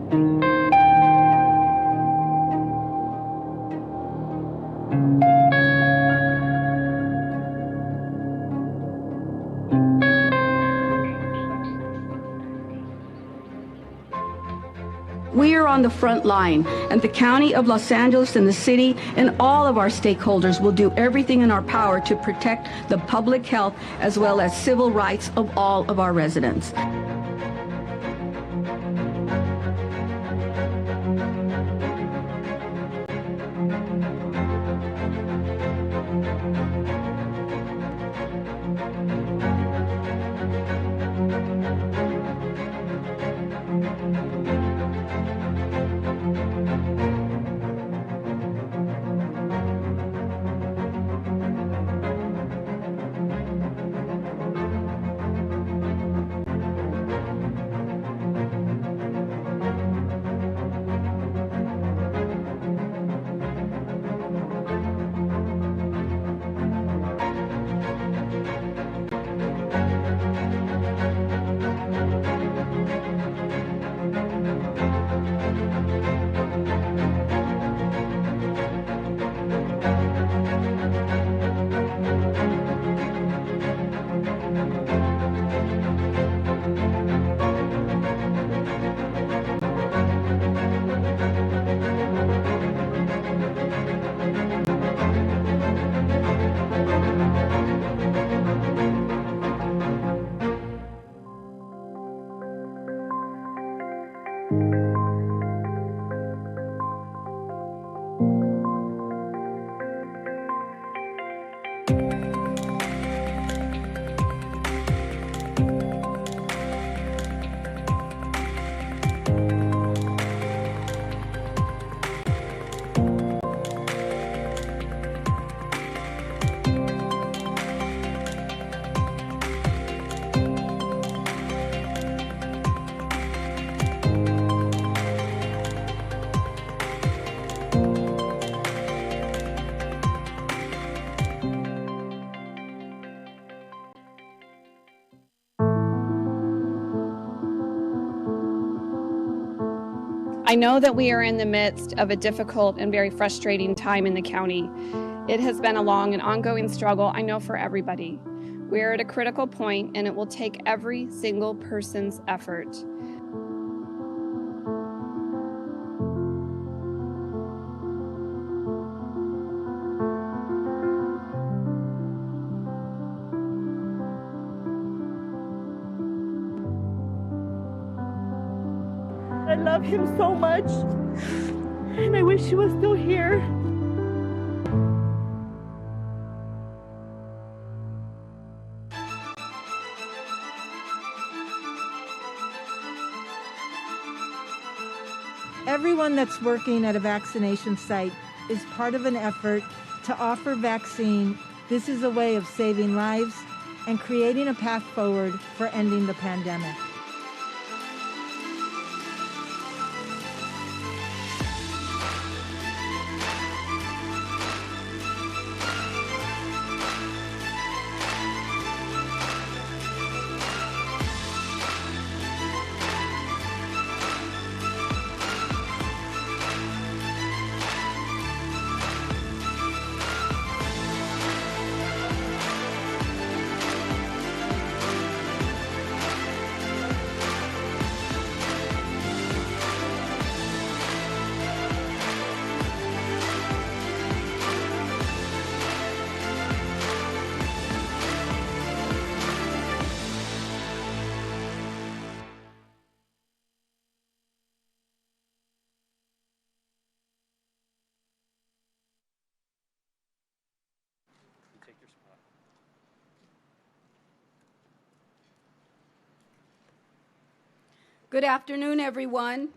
We are on the front line, and the County of Los Angeles and the city and all of our stakeholders will do everything in our power to protect the public health as well as civil rights of all of our residents. I know that we are in the midst of a difficult and very frustrating time in the county. It has been a long and ongoing struggle, I know, for everybody. We are at a critical point, and it will take every single person's effort. I love him so much, and I wish he was still here. Everyone that's working at a vaccination site is part of an effort to offer vaccine. This is a way of saving lives and creating a path forward for ending the pandemic. Good afternoon, everyone,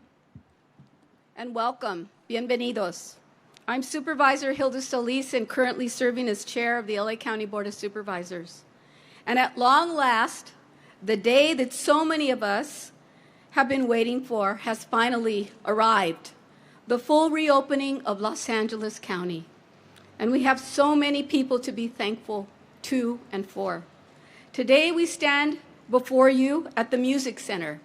and welcome. Bienvenidos. I'm Supervisor Hilda Solis and currently serving as chair of the LA County Board of Supervisors. And at long last, the day that so many of us have been waiting for has finally arrived, the full reopening of Los Angeles County. And we have so many people to be thankful to and for. Today we stand before you at the Music Center,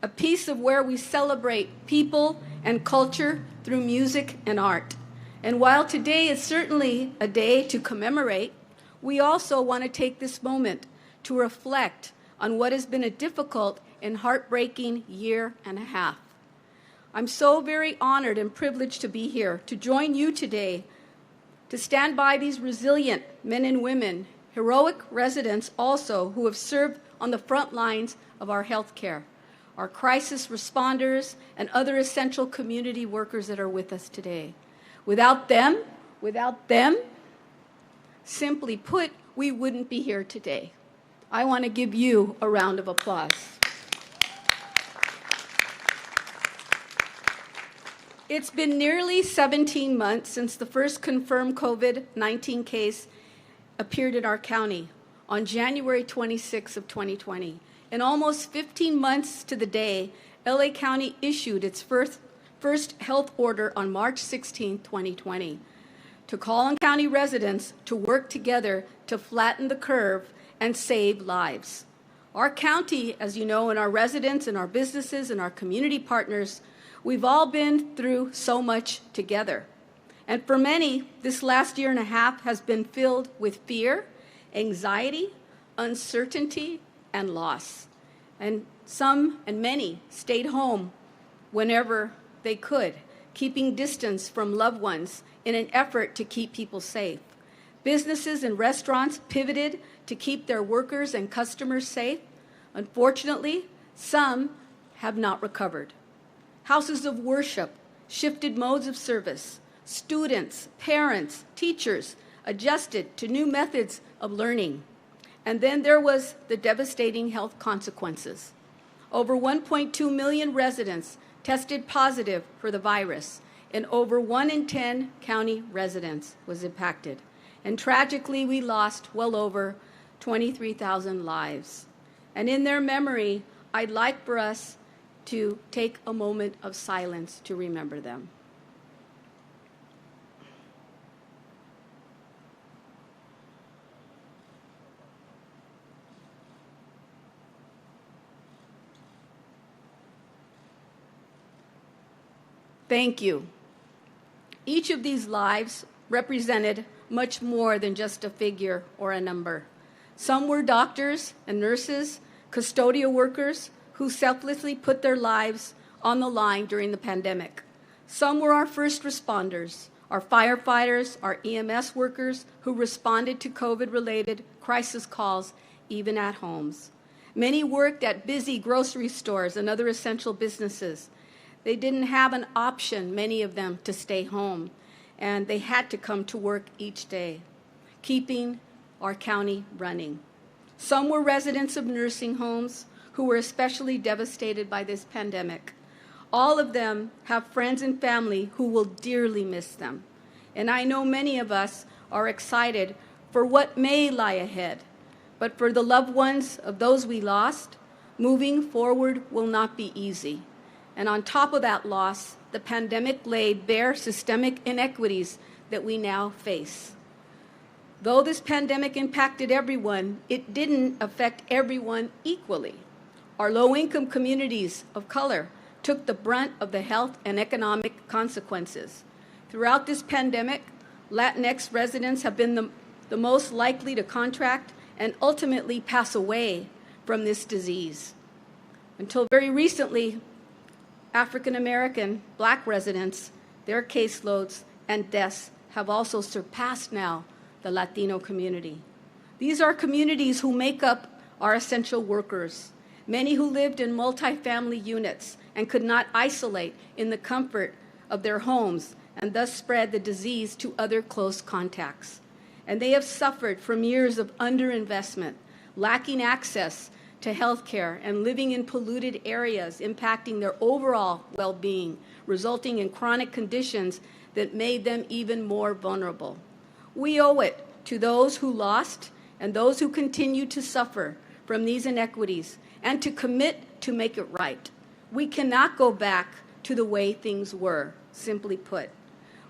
a piece of where we celebrate people and culture through music and art. And while today is certainly a day to commemorate, we also want to take this moment to reflect on what has been a difficult and heartbreaking year and a half. I'm so very honored and privileged to be here to join you today to stand by these resilient men and women, heroic residents also who have served on the front lines of our healthcare, our crisis responders, and other essential community workers that are with us today. Without them, simply put, we wouldn't be here today. I want to give you a round of applause. It's been nearly 17 months since the first confirmed COVID-19 case appeared in our county on January 26 of 2020. In almost 15 months to the day, LA County issued its first health order on March 16, 2020, to call on county residents to work together to flatten the curve and save lives. Our county, as you know, and our residents and our businesses and our community partners, we've all been through so much together. And for many, this last year and a half has been filled with fear, anxiety, uncertainty, and loss. And some and many stayed home whenever they could, keeping distance from loved ones in an effort to keep people safe. Businesses and restaurants pivoted to keep their workers and customers safe. Unfortunately, some have not recovered. Houses of worship shifted modes of service. Students, parents, teachers adjusted to new methods of learning. And then there was the devastating health consequences. Over 1.2 million residents tested positive for the virus, and over 1 in 10 county residents was impacted. And tragically, we lost well over 23,000 lives. And in their memory, I'd like for us to take a moment of silence to remember them. Thank you. Each of these lives represented much more than just a figure or a number. Some were doctors and nurses, custodial workers who selflessly put their lives on the line during the pandemic. Some were our first responders, our firefighters, our EMS workers who responded to COVID-related crisis calls even at homes. Many worked at busy grocery stores and other essential businesses. They didn't have an option, many of them, to stay home, and they had to come to work each day, keeping our county running. Some were residents of nursing homes who were especially devastated by this pandemic. All of them have friends and family who will dearly miss them. And I know many of us are excited for what may lie ahead. But for the loved ones of those we lost, moving forward will not be easy. And on top of that loss, the pandemic laid bare systemic inequities that we now face. Though this pandemic impacted everyone, it didn't affect everyone equally. Our low-income communities of color took the brunt of the health and economic consequences. Throughout this pandemic, Latinx residents have been the most likely to contract and ultimately pass away from this disease. Until very recently, African American Black residents, their caseloads and deaths have also surpassed now the Latino community. These are communities who make up our essential workers, many who lived in multifamily units and could not isolate in the comfort of their homes and thus spread the disease to other close contacts. And they have suffered from years of underinvestment, lacking access to health care, and living in polluted areas, impacting their overall well-being, resulting in chronic conditions that made them even more vulnerable. We owe it to those who lost and those who continue to suffer from these inequities and to commit to make it right. We cannot go back to the way things were, simply put.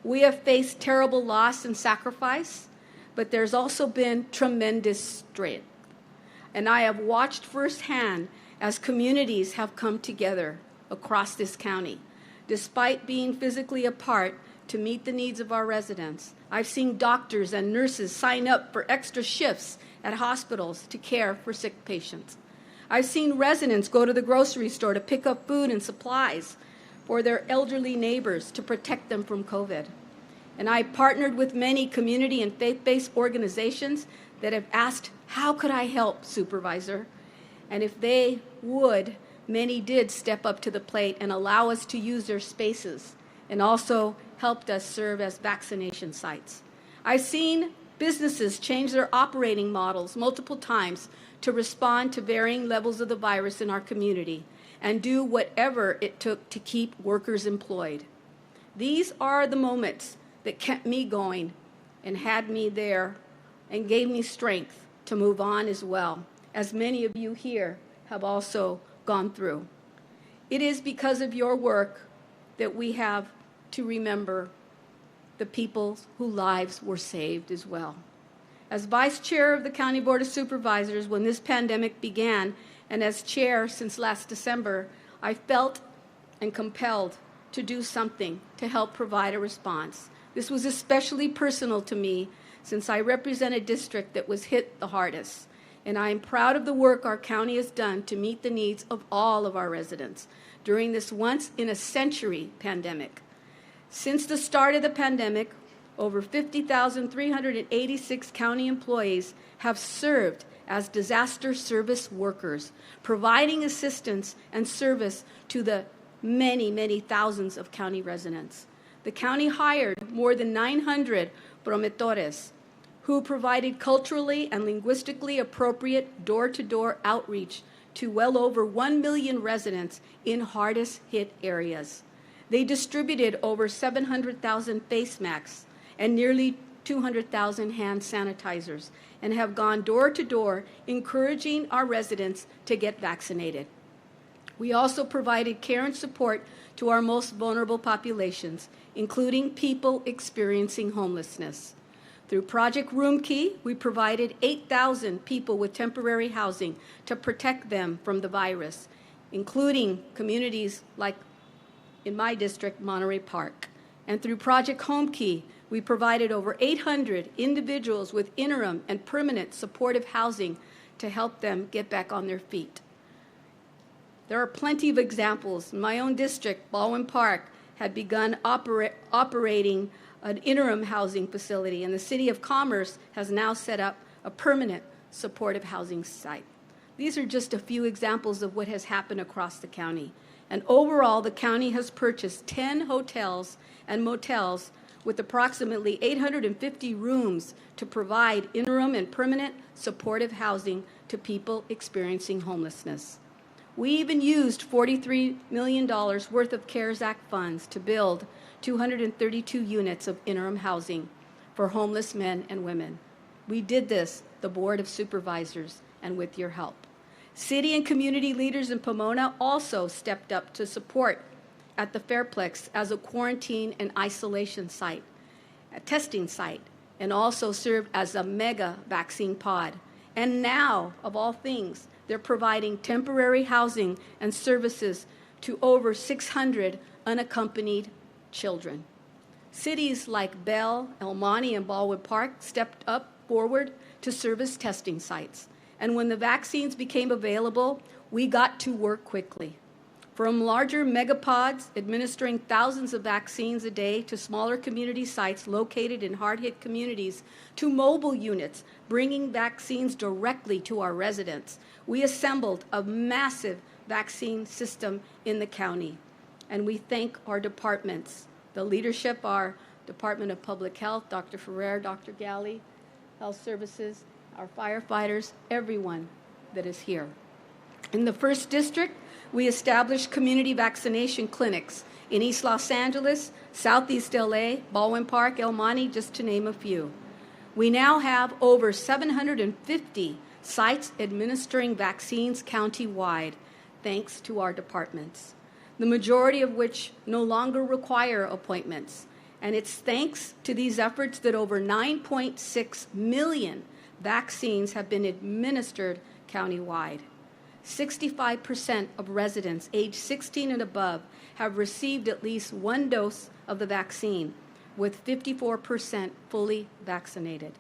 We have faced terrible loss and sacrifice, but there's also been tremendous strength. And I have watched firsthand as communities have come together across this county. Despite being physically apart to meet the needs of our residents, I've seen doctors and nurses sign up for extra shifts at hospitals to care for sick patients. I've seen residents go to the grocery store to pick up food and supplies for their elderly neighbors to protect them from COVID. And I partnered with many community and faith-based organizations that have asked, how could I help, Supervisor? And if they would, many did step up to the plate and allow us to use their spaces, and also helped us serve as vaccination sites. I've seen businesses change their operating models multiple times to respond to varying levels of the virus in our community and do whatever it took to keep workers employed. These are the moments that kept me going and had me there and gave me strength to move on as well, as many of you here have also gone through. It is because of your work that we have to remember the people whose lives were saved as well. As Vice Chair of the County Board of Supervisors when this pandemic began, and as Chair since last December, I felt and compelled to do something to help provide a response. This was especially personal to me since I represent a district that was hit the hardest. And I am proud of the work our county has done to meet the needs of all of our residents during this once-in-a-century pandemic. Since the start of the pandemic, over 50,386 county employees have served as disaster service workers, providing assistance and service to the many, many thousands of county residents. The county hired more than 900 promotores who provided culturally and linguistically appropriate door-to-door outreach to well over 1 million residents in hardest hit areas. They distributed over 700,000 face masks and nearly 200,000 hand sanitizers and have gone door to door encouraging our residents to get vaccinated. We also provided care and support to our most vulnerable populations, including people experiencing homelessness. Through Project Room Key, we provided 8,000 people with temporary housing to protect them from the virus, including communities like in my district, Monterey Park. And through Project Home Key, we provided over 800 individuals with interim and permanent supportive housing to help them get back on their feet. There are plenty of examples. In my own district, Baldwin Park had begun operating an interim housing facility, and the City of Commerce has now set up a permanent supportive housing site. These are just a few examples of what has happened across the county. And overall, the county has purchased 10 hotels and motels with approximately 850 rooms to provide interim and permanent supportive housing to people experiencing homelessness. We even used $43 million worth of CARES Act funds to build 232 units of interim housing for homeless men and women. We did this, the Board of Supervisors, and with your help. City and community leaders in Pomona also stepped up to support at the Fairplex as a quarantine and isolation site, a testing site, and also served as a mega vaccine pod. And now, of all things, they're providing temporary housing and services to over 600 unaccompanied children. Cities like Bell, El Monte, and Baldwin Park stepped up forward to serve as testing sites. And when the vaccines became available, we got to work quickly. From larger megapods administering thousands of vaccines a day to smaller community sites located in hard-hit communities to mobile units bringing vaccines directly to our residents, we assembled a massive vaccine system in the county. And we thank our departments, the leadership, our Department of Public Health, Dr. Ferrer, Dr. Galley, Health Services, our firefighters, everyone that is here. In the 1st District, we established community vaccination clinics in East Los Angeles, Southeast LA, Baldwin Park, El Monte, just to name a few. We now have over 750 sites administering vaccines county-wide, thanks to our departments, the majority of which no longer require appointments. And it's thanks to these efforts that over 9.6 million vaccines have been administered countywide. 65% of residents aged 16 and above have received at least one dose of the vaccine, with 54% fully vaccinated.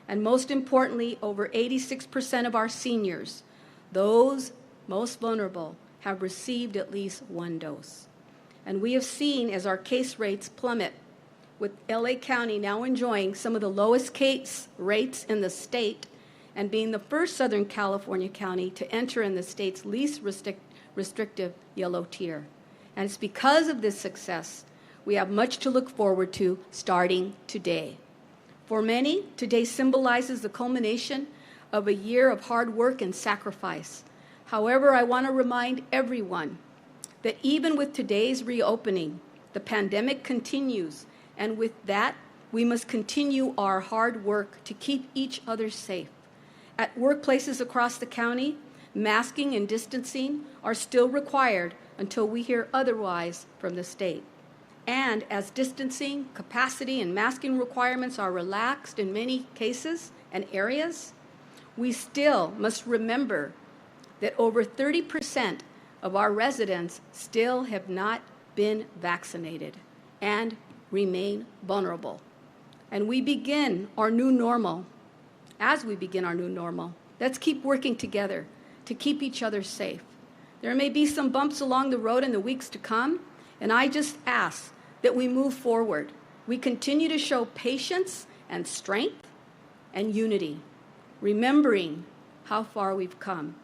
And most importantly, over 86% of our seniors, those most vulnerable, have received at least one dose. And we have seen as our case rates plummet, with LA County now enjoying some of the lowest case rates in the state and being the first Southern California county to enter in the state's least restrictive yellow tier. And it's because of this success we have much to look forward to starting today. For many, today symbolizes the culmination of a year of hard work and sacrifice. However, I want to remind everyone that even with today's reopening, the pandemic continues, and with that, we must continue our hard work to keep each other safe. At workplaces across the county, masking and distancing are still required until we hear otherwise from the state. And as distancing, capacity, and masking requirements are relaxed in many cases and areas, we still must remember that over 30% of our residents still have not been vaccinated and remain vulnerable. And we begin our new normal. As we begin our new normal, let's keep working together to keep each other safe. There may be some bumps along the road in the weeks to come, and I just ask that we move forward. We continue to show patience and strength and unity, remembering how far we've come.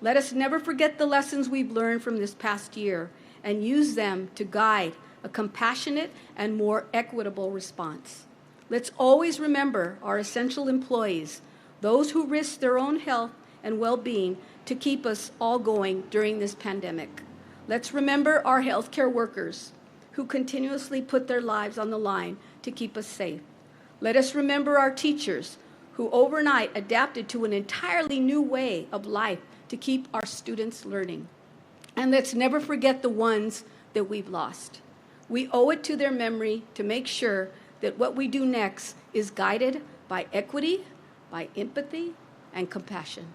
Let us never forget the lessons we've learned from this past year and use them to guide a compassionate and more equitable response. Let's always remember our essential employees, those who risk their own health and well-being to keep us all going during this pandemic. Let's remember our healthcare workers who continuously put their lives on the line to keep us safe. Let us remember our teachers who overnight adapted to an entirely new way of life to keep our students learning. And let's never forget the ones that we've lost. We owe it to their memory to make sure that what we do next is guided by equity, by empathy, and compassion.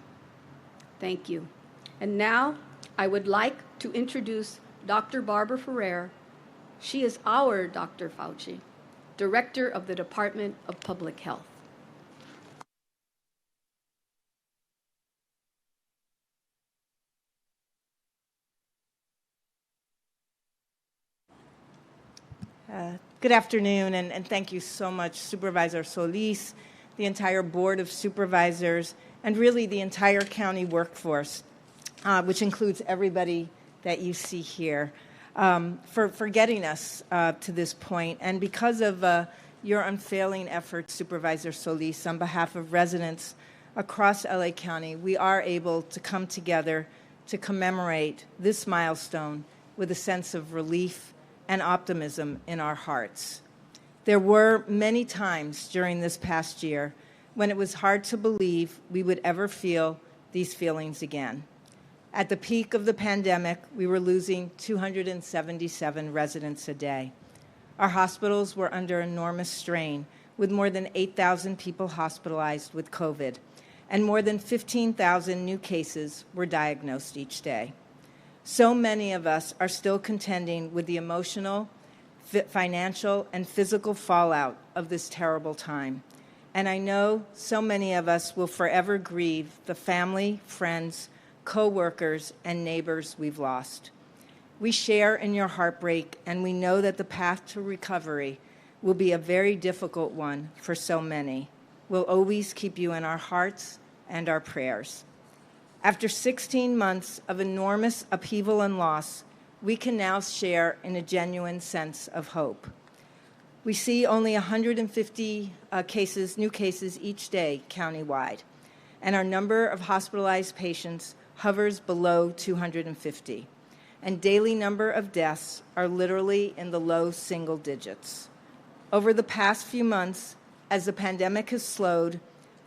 Thank you. And now I would like to introduce Dr. Barbara Ferrer. She is our Dr. Fauci, Director of the Department of Public Health. Good afternoon, and thank you so much, Supervisor Solis, the entire Board of Supervisors, and really the entire county workforce, which includes everybody that you see here, for getting us to this point. And because of your unfailing efforts, Supervisor Solis, on behalf of residents across LA County, we are able to come together to commemorate this milestone with a sense of relief and optimism in our hearts. There were many times during this past year when it was hard to believe we would ever feel these feelings again. At the peak of the pandemic, we were losing 277 residents a day. Our hospitals were under enormous strain, with more than 8,000 people hospitalized with COVID, and more than 15,000 new cases were diagnosed each day. So many of us are still contending with the emotional, financial, and physical fallout of this terrible time. And I know so many of us will forever grieve the family, friends, co-workers, and neighbors we've lost. We share in your heartbreak, and we know that the path to recovery will be a very difficult one for so many. We'll always keep you in our hearts and our prayers. After 16 months of enormous upheaval and loss, we can now share in a genuine sense of hope. We see only 150 new cases each day countywide, and our number of hospitalized patients hovers below 250, and daily number of deaths are literally in the low single digits. Over the past few months, as the pandemic has slowed,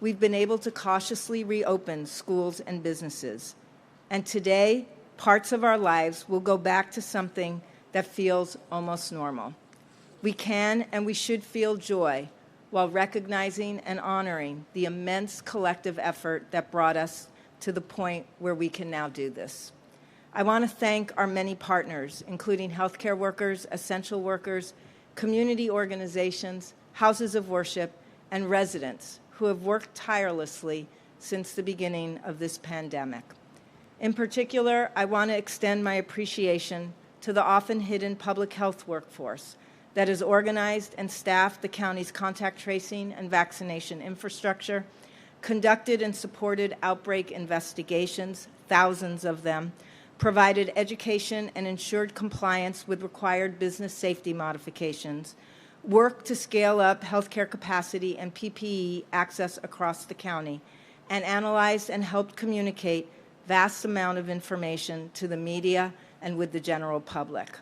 we've been able to cautiously reopen schools and businesses. And today, parts of our lives will go back to something that feels almost normal. We can and we should feel joy while recognizing and honoring the immense collective effort that brought us to the point where we can now do this. I want to thank our many partners, including healthcare workers, essential workers, community organizations, houses of worship, and residents who have worked tirelessly since the beginning of this pandemic. In particular, I want to extend my appreciation to the often hidden public health workforce that has organized and staffed the county's contact tracing and vaccination infrastructure, conducted and supported outbreak investigations, thousands of them, provided education and ensured compliance with required business safety modifications, worked to scale up healthcare capacity and PPE access across the county, and analyzed and helped communicate vast amount of information to the media and with the general public.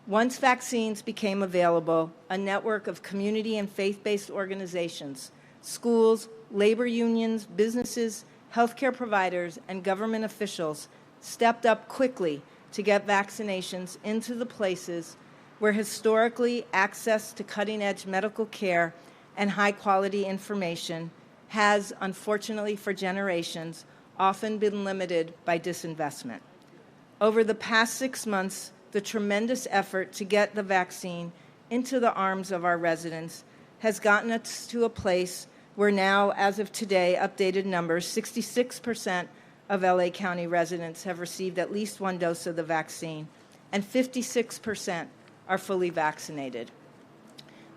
Once vaccines became available, a network of community and faith-based organizations, schools, labor unions, businesses, healthcare providers, and government officials stepped up quickly to get vaccinations into the places where historically access to cutting-edge medical care and high-quality information has, unfortunately for generations, often been limited by disinvestment. Over the past 6 months, the tremendous effort to get the vaccine into the arms of our residents has gotten us to a place where now, as of today, updated numbers, 66% of LA County residents have received at least one dose of the vaccine, and 56% are fully vaccinated.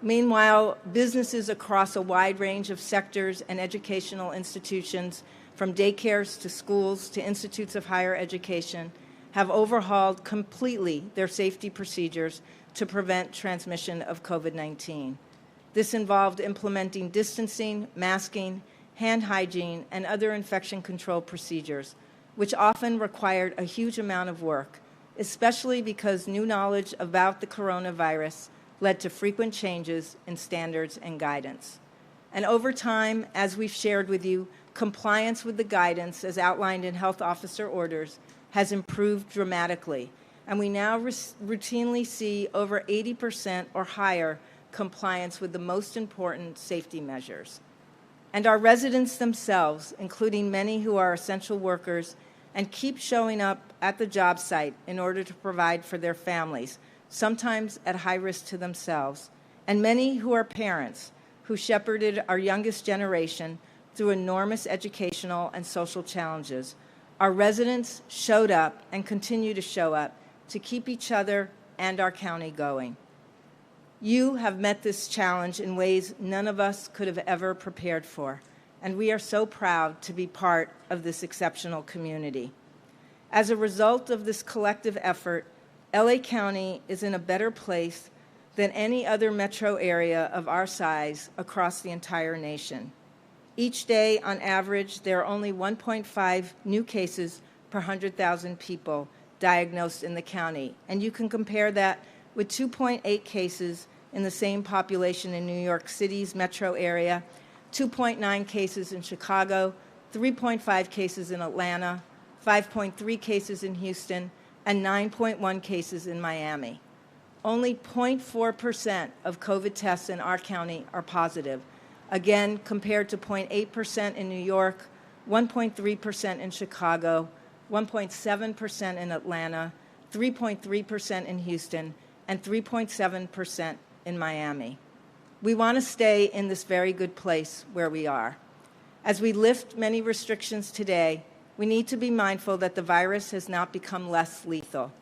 Meanwhile, businesses across a wide range of sectors and educational institutions, from daycares to schools to institutes of higher education, have overhauled completely their safety procedures to prevent transmission of COVID-19. This involved implementing distancing, masking, hand hygiene, and other infection control procedures, which often required a huge amount of work, especially because new knowledge about the coronavirus led to frequent changes in standards and guidance. And over time, as we've shared with you, compliance with the guidance as outlined in health officer orders has improved dramatically, and we now routinely see over 80% or higher compliance with the most important safety measures. And our residents themselves, including many who are essential workers and keep showing up at the job site in order to provide for their families, sometimes at high risk to themselves, and many who are parents who shepherded our youngest generation through enormous educational and social challenges. Our residents showed up and continue to show up to keep each other and our county going. You have met this challenge in ways none of us could have ever prepared for, and we are so proud to be part of this exceptional community. As a result of this collective effort, LA County is in a better place than any other metro area of our size across the entire nation. Each day, on average, there are only 1.5 new cases per 100,000 people diagnosed in the county, and you can compare that with 2.8 cases in the same population in New York City's metro area, 2.9 cases in Chicago, 3.5 cases in Atlanta, 5.3 cases in Houston, and 9.1 cases in Miami. Only 0.4% of COVID tests in our county are positive, again, compared to 0.8% in New York, 1.3% in Chicago, 1.7% in Atlanta, 3.3% in Houston, and 3.7% in Miami. We want to stay in this very good place where we are. As we lift many restrictions today, we need to be mindful that the virus has not become less lethal.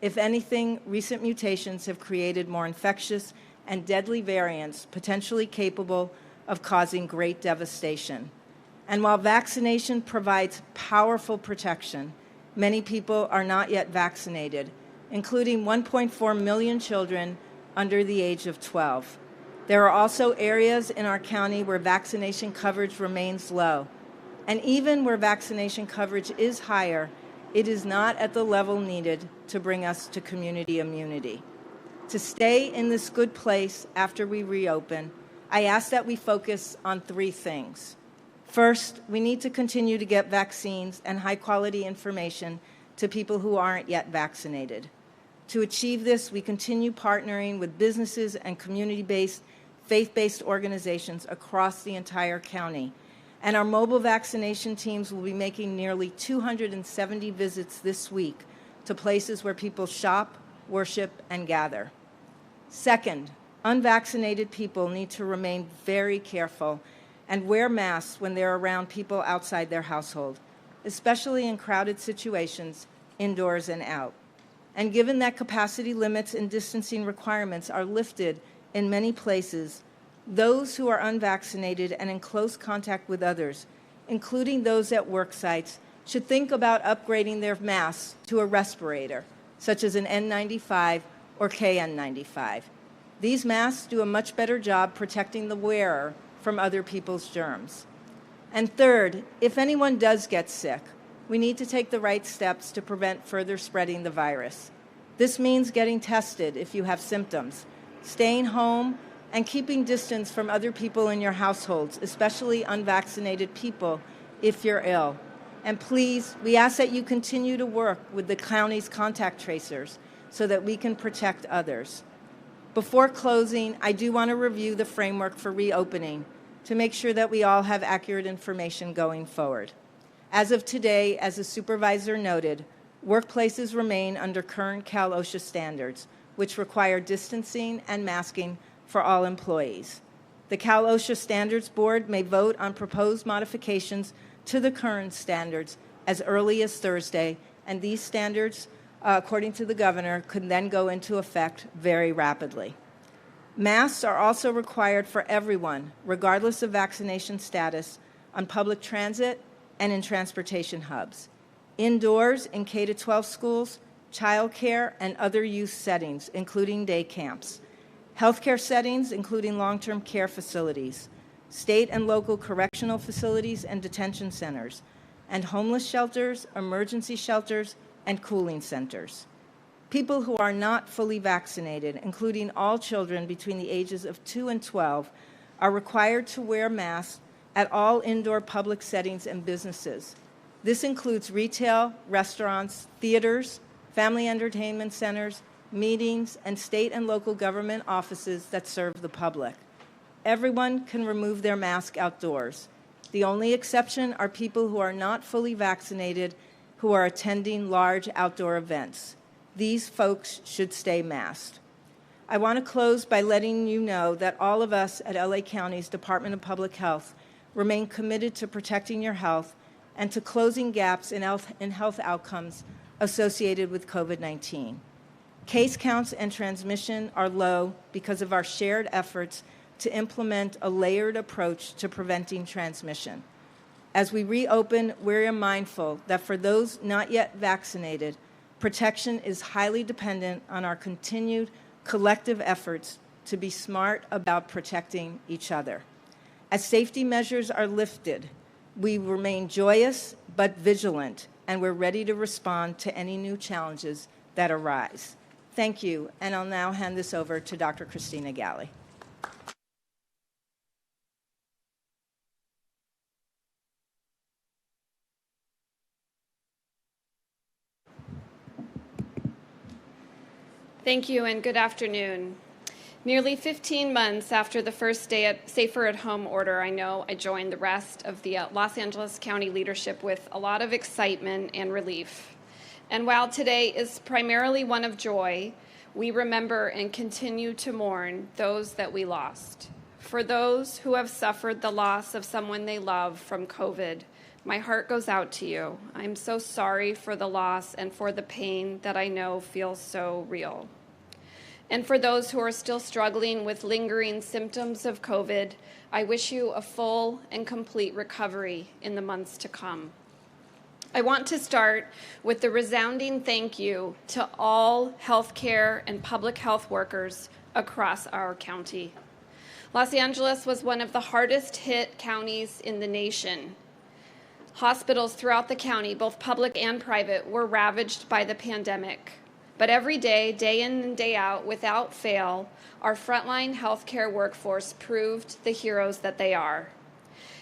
If anything, recent mutations have created more infectious and deadly variants potentially capable of causing great devastation. And while vaccination provides powerful protection, many people are not yet vaccinated, including 1.4 million children under the age of 12. There are also areas in our county where vaccination coverage remains low. And even where vaccination coverage is higher, it is not at the level needed to bring us to community immunity. To stay in this good place after we reopen, I ask that we focus on 3 things. First, we need to continue to get vaccines and high-quality information to people who aren't yet vaccinated. To achieve this, we continue partnering with businesses and community-based, faith-based organizations across the entire county. And our mobile vaccination teams will be making nearly 270 visits this week to places where people shop, worship, and gather. Second, unvaccinated people need to remain very careful and wear masks when they're around people outside their household, especially in crowded situations, indoors and out. And given that capacity limits and distancing requirements are lifted in many places, those who are unvaccinated and in close contact with others, including those at work sites, should think about upgrading their masks to a respirator, such as an N95 or KN95. These masks do a much better job protecting the wearer from other people's germs. And third, if anyone does get sick, we need to take the right steps to prevent further spreading the virus. This means getting tested if you have symptoms, staying home, and keeping distance from other people in your households, especially unvaccinated people, if you're ill. And please, we ask that you continue to work with the county's contact tracers so that we can protect others. Before closing, I do want to review the framework for reopening to make sure that we all have accurate information going forward. As of today, as the supervisor noted, workplaces remain under current Cal OSHA standards, which require distancing and masking for all employees. The Cal OSHA Standards Board may vote on proposed modifications to the current standards as early as Thursday, and these standards, according to the governor, could then go into effect very rapidly. Masks are also required for everyone, regardless of vaccination status, on public transit and in transportation hubs, indoors in K-12 schools, childcare, and other youth settings, including day camps, healthcare settings, including long-term care facilities, state and local correctional facilities and detention centers, and homeless shelters, emergency shelters, and cooling centers. People who are not fully vaccinated, including all children between the ages of 2 and 12, are required to wear masks at all indoor public settings and businesses. This includes retail, restaurants, theaters, family entertainment centers, meetings, and state and local government offices that serve the public. Everyone can remove their mask outdoors. The only exception are people who are not fully vaccinated who are attending large outdoor events. These folks should stay masked. I want to close by letting you know that all of us at LA County's Department of Public Health remain committed to protecting your health and to closing gaps in health outcomes associated with COVID-19. Case counts and transmission are low because of our shared efforts to implement a layered approach to preventing transmission. As we reopen, we're mindful that for those not yet vaccinated, protection is highly dependent on our continued collective efforts to be smart about protecting each other. As safety measures are lifted, we remain joyous but vigilant, and we're ready to respond to any new challenges that arise. Thank you, and I'll now hand this over to Dr. Christina Galley. Thank you and good afternoon. Nearly 15 months after the first day at Safer at Home order, I know I joined the rest of the Los Angeles County leadership with a lot of excitement and relief. And while today is primarily one of joy, we remember and continue to mourn those that we lost. For those who have suffered the loss of someone they love from COVID, my heart goes out to you. I'm so sorry for the loss and for the pain that I know feels so real. And for those who are still struggling with lingering symptoms of COVID, I wish you a full and complete recovery in the months to come. I want to start with the resounding thank you to all healthcare and public health workers across our county. Los Angeles was one of the hardest hit counties in the nation. Hospitals throughout the county, both public and private, were ravaged by the pandemic. But every day, day in and day out, without fail, our frontline healthcare workforce proved the heroes that they are.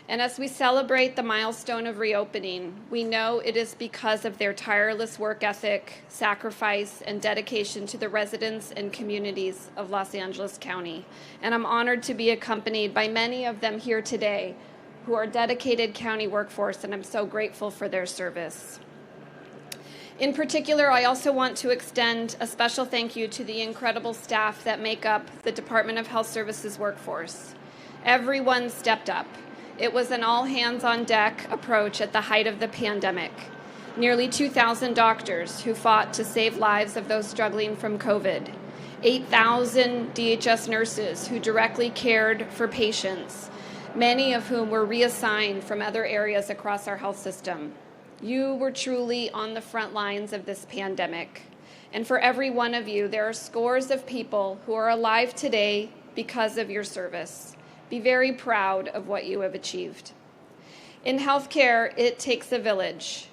And as we celebrate the milestone of reopening, we know it is because of their tireless work ethic, sacrifice, and dedication to the residents and communities of Los Angeles County. And I'm honored to be accompanied by many of them here today who are dedicated county workforce, and I'm so grateful for their service. In particular, I also want to extend a special thank you to the incredible staff that make up the Department of Health Services workforce. Everyone stepped up. It was an all-hands-on-deck approach at the height of the pandemic. Nearly 2,000 doctors who fought to save lives of those struggling from COVID. 8,000 DHS nurses who directly cared for patients, many of whom were reassigned from other areas across our health system. You were truly on the front lines of this pandemic. And for every one of you, there are scores of people who are alive today because of your service. Be very proud of what you have achieved. In healthcare, it takes a village.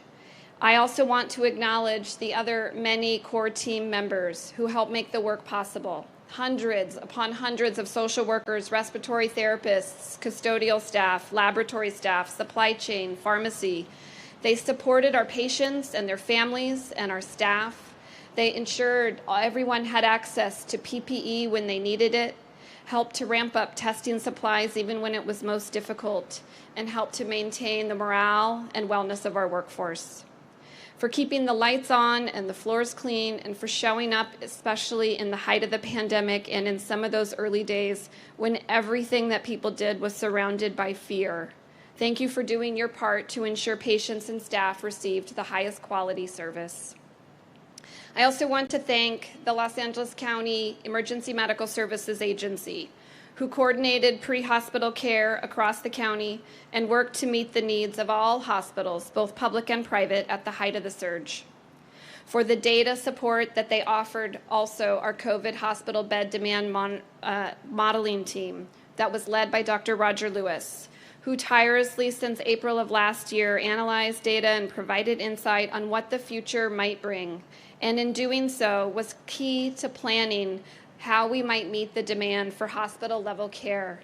I also want to acknowledge the other many core team members who help make the work possible. Hundreds upon hundreds of social workers, respiratory therapists, custodial staff, laboratory staff, supply chain, pharmacy. They supported our patients and their families and our staff. They ensured everyone had access to PPE when they needed it, helped to ramp up testing supplies even when it was most difficult, and helped to maintain the morale and wellness of our workforce. For keeping the lights on and the floors clean, and for showing up, especially in the height of the pandemic and in some of those early days when everything that people did was surrounded by fear. Thank you for doing your part to ensure patients and staff received the highest quality service. I also want to thank the Los Angeles County Emergency Medical Services Agency, who coordinated pre-hospital care across the county and worked to meet the needs of all hospitals, both public and private, at the height of the surge. For the data support that they offered, also our COVID hospital bed demand modeling team that was led by Dr. Roger Lewis, who tirelessly since April of last year analyzed data and provided insight on what the future might bring, and in doing so was key to planning how we might meet the demand for hospital-level care.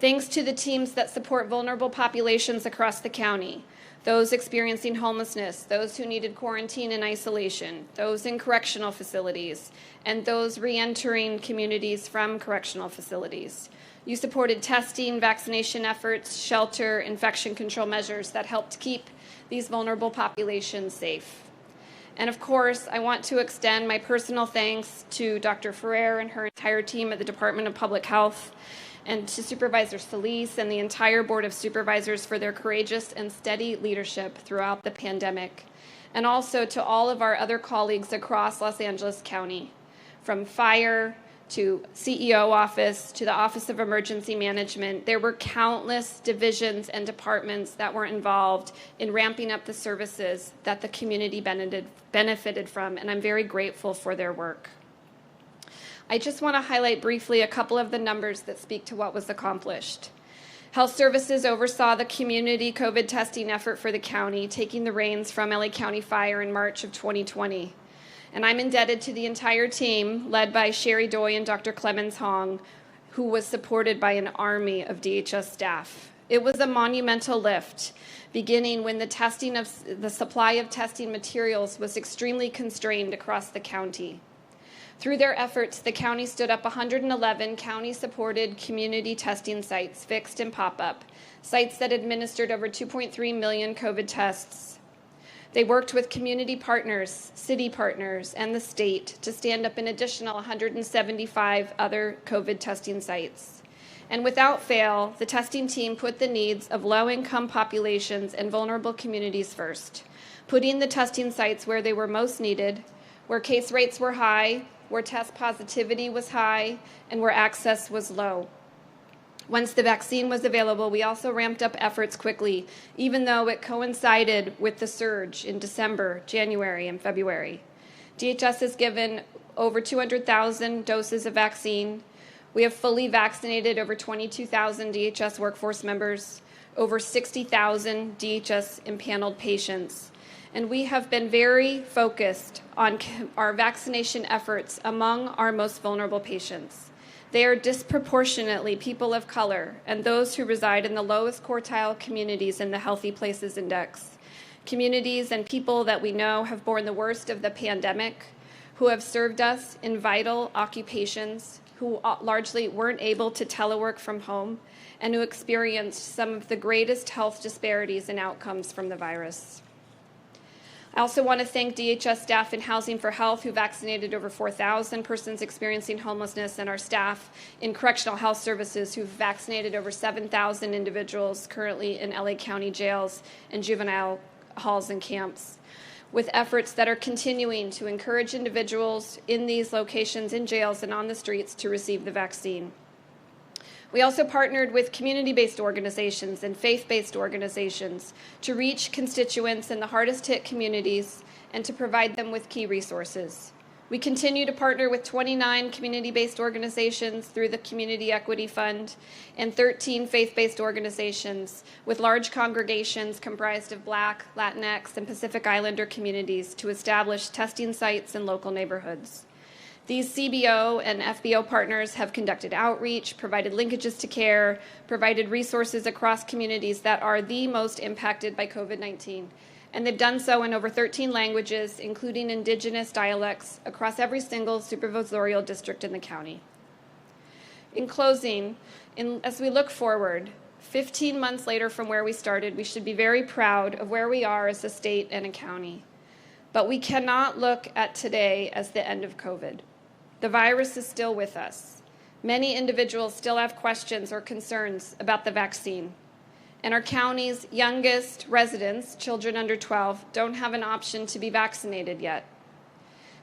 Thanks to the teams that support vulnerable populations across the county, those experiencing homelessness, those who needed quarantine and isolation, those in correctional facilities, and those re-entering communities from correctional facilities. You supported testing, vaccination efforts, shelter, infection control measures that helped keep these vulnerable populations safe. And of course, I want to extend my personal thanks to Dr. Ferrer and her entire team at the Department of Public Health, and to Supervisor Solis and the entire Board of Supervisors for their courageous and steady leadership throughout the pandemic, and also to all of our other colleagues across Los Angeles County, from fire to CEO office, to the Office of Emergency Management. There were countless divisions and departments that were involved in ramping up the services that the community benefited from, and I'm very grateful for their work. I just want to highlight briefly a couple of the numbers that speak to what was accomplished. Health Services oversaw the community COVID testing effort for the county, taking the reins from LA County Fire in March of 2020. And I'm indebted to the entire team, led by Sherry Doy and Dr. Clemens Hong, who was supported by an army of DHS staff. It was a monumental lift, beginning when the supply of testing materials was extremely constrained across the county. Through their efforts, the county stood up 111 county-supported community testing sites, fixed and pop-up, sites that administered over 2.3 million COVID tests. They worked with community partners, city partners, and the state to stand up an additional 175 other COVID testing sites. And without fail, the testing team put the needs of low-income populations and vulnerable communities first, putting the testing sites where they were most needed, where case rates were high, where test positivity was high, and where access was low. Once the vaccine was available, we also ramped up efforts quickly, even though it coincided with the surge in December, January, and February. DHS has given over 200,000 doses of vaccine. We have fully vaccinated over 22,000 DHS workforce members, over 60,000 DHS impaneled patients. And we have been very focused on our vaccination efforts among our most vulnerable patients. They are disproportionately people of color and those who reside in the lowest quartile communities in the Healthy Places Index. Communities and people that we know have borne the worst of the pandemic, who have served us in vital occupations, who largely weren't able to telework from home and who experienced some of the greatest health disparities and outcomes from the virus. I also want to thank DHS staff in Housing for Health, who vaccinated over 4,000 persons experiencing homelessness, and our staff in Correctional Health Services, who've vaccinated over 7,000 individuals currently in LA County jails and juvenile halls and camps, with efforts that are continuing to encourage individuals in these locations, in jails and on the streets, to receive the vaccine. We also partnered with community-based organizations and faith-based organizations to reach constituents in the hardest-hit communities and to provide them with key resources. We continue to partner with 29 community-based organizations through the Community Equity Fund and 13 faith-based organizations with large congregations comprised of Black, Latinx, and Pacific Islander communities to establish testing sites in local neighborhoods. These CBO and FBO partners have conducted outreach, provided linkages to care, provided resources across communities that are the most impacted by COVID-19. And they've done so in over 13 languages, including indigenous dialects, across every single supervisorial district in the county. In closing, as we look forward, 15 months later from where we started, we should be very proud of where we are as a state and a county. But we cannot look at today as the end of COVID. The virus is still with us. Many individuals still have questions or concerns about the vaccine. And our county's youngest residents, children under 12, don't have an option to be vaccinated yet.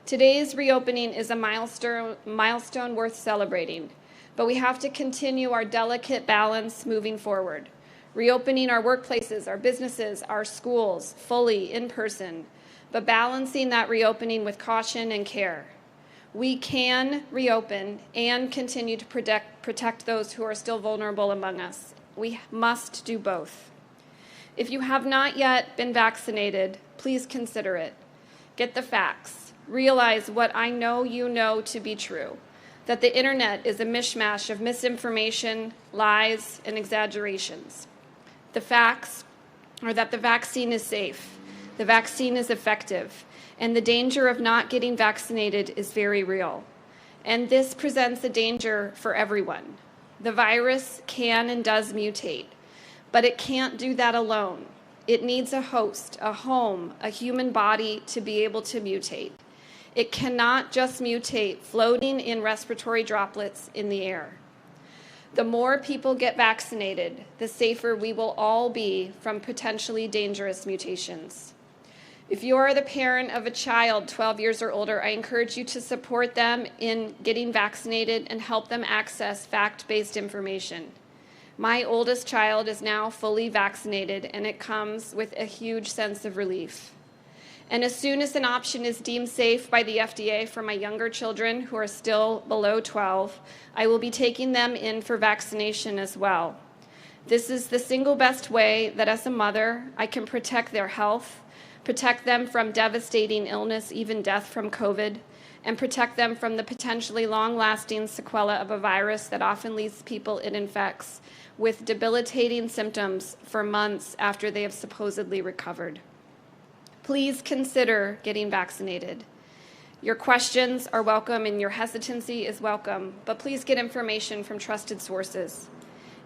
Today's reopening is a milestone worth celebrating, but we have to continue our delicate balance moving forward, reopening our workplaces, our businesses, our schools fully in person, but balancing that reopening with caution and care. We can reopen and continue to protect those who are still vulnerable among us. We must do both. If you have not yet been vaccinated, please consider it. Get the facts. Realize what I know you know to be true, that the internet is a mishmash of misinformation, lies, and exaggerations. The facts are that the vaccine is safe, the vaccine is effective, and the danger of not getting vaccinated is very real. And this presents a danger for everyone. The virus can and does mutate, but it can't do that alone. It needs a host, a home, a human body to be able to mutate. It cannot just mutate floating in respiratory droplets in the air. The more people get vaccinated, the safer we will all be from potentially dangerous mutations. If you are the parent of a child 12 years or older, I encourage you to support them in getting vaccinated and help them access fact-based information. My oldest child is now fully vaccinated, and it comes with a huge sense of relief. And as soon as an option is deemed safe by the FDA for my younger children who are still below 12, I will be taking them in for vaccination as well. This is the single best way that as a mother I can protect their health, protect them from devastating illness, even death from COVID, and protect them from the potentially long-lasting sequelae of a virus that often leaves people it infects with debilitating symptoms for months after they have supposedly recovered. Please consider getting vaccinated. Your questions are welcome and your hesitancy is welcome, but please get information from trusted sources.